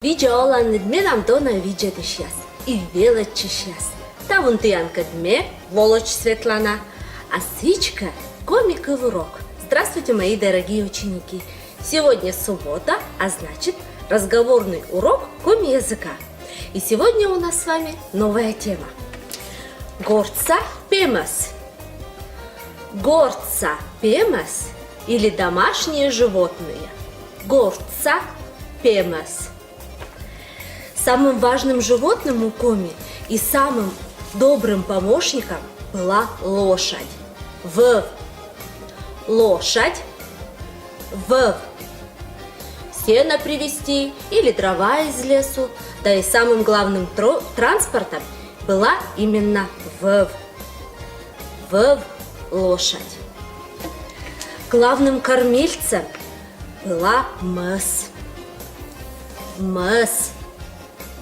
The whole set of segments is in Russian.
Vice olan dme nam dona vice сейчас и величи сейчас. Тавунтыянка дме, волочь Светлана, а свечка комиков урок. Здравствуйте, мои дорогие ученики! Сегодня суббота, а значит разговорный урок коми-языка. И сегодня у нас с вами новая тема. Горца пемас. Горца пемас или домашние животные. Горца пемас. Самым важным животным у коми и самым добрым помощником была лошадь. Лошадь. Сено привезти или дрова из лесу. Да и самым главным транспортом была именно лошадь. Главным кормильцем была мыс.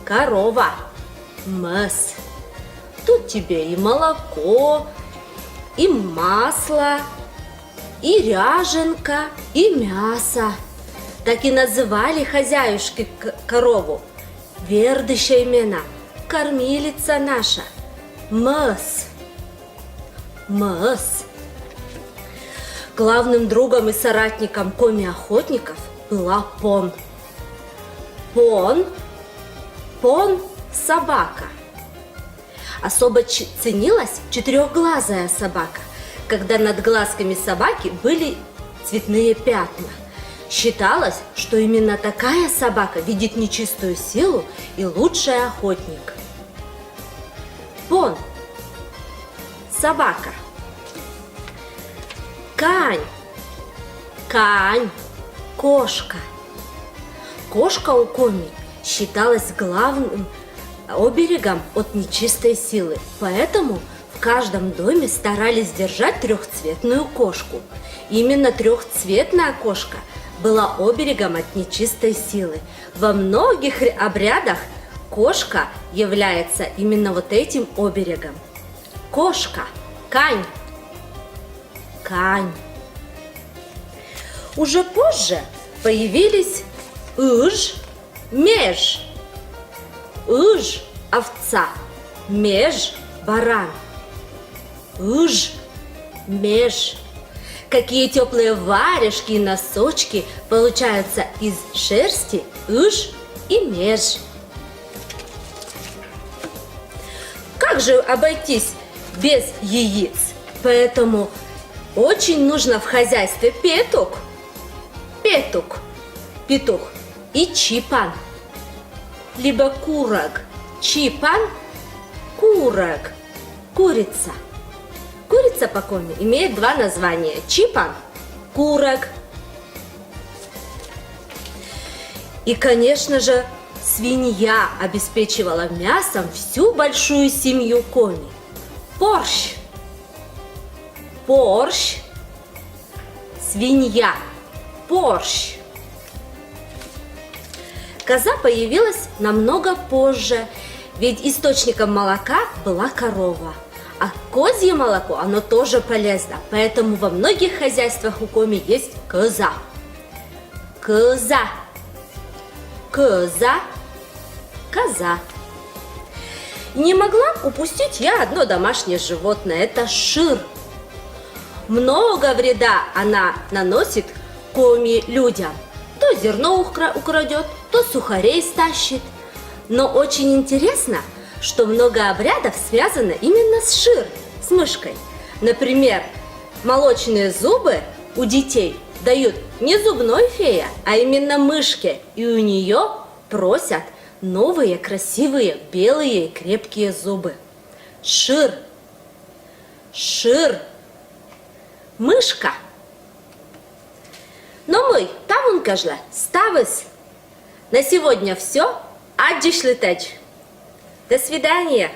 Корова. Мыс. Тут тебе и молоко, и масло, и ряженка, и мясо. Так и называли хозяюшки корову. Вердыша имена, кормилица наша. Мыс. Главным другом и соратником коми-охотников была Пон. Пон – собака. Особо ценилась четырехглазая собака, когда над глазками собаки были цветные пятна. Считалось, что именно такая собака видит нечистую силу и лучший охотник. Пон – собака. Кань – кошка. Кошка у коми считалась главным оберегом от нечистой силы, поэтому в каждом доме старались держать трехцветную кошку. Именно трехцветная кошка была оберегом от нечистой силы. Во многих обрядах кошка является именно вот этим оберегом. Кошка, кань. Уже позже появились меж. Овца, меж баран. Меж. Какие теплые варежки и носочки получаются из шерсти и меж. Как же обойтись без яиц? Поэтому очень нужно в хозяйстве петух и чипан, либо курок. Чипан – курок, курица. Курица по коми имеет два названия – чипан, курок. И, конечно же, свинья обеспечивала мясом всю большую семью коми. Борщ, свинья, борщ. Коза появилась намного позже, ведь источником молока была корова. А козье молоко, оно тоже полезно, поэтому во многих хозяйствах у коми есть коза. Коза. Не могла упустить я одно домашнее животное, это шир. Много вреда она наносит коми людям. То зерно украдет, то сухарей стащит. Но очень интересно, что много обрядов связано именно с мышкой. Например, молочные зубы у детей дают не зубной фее, а именно мышке. И у нее просят новые, красивые, белые и крепкие зубы. Шир. Мышка. Но мы, тавун кажла, ставис. На сегодня все. Аджиш летач. До свидания.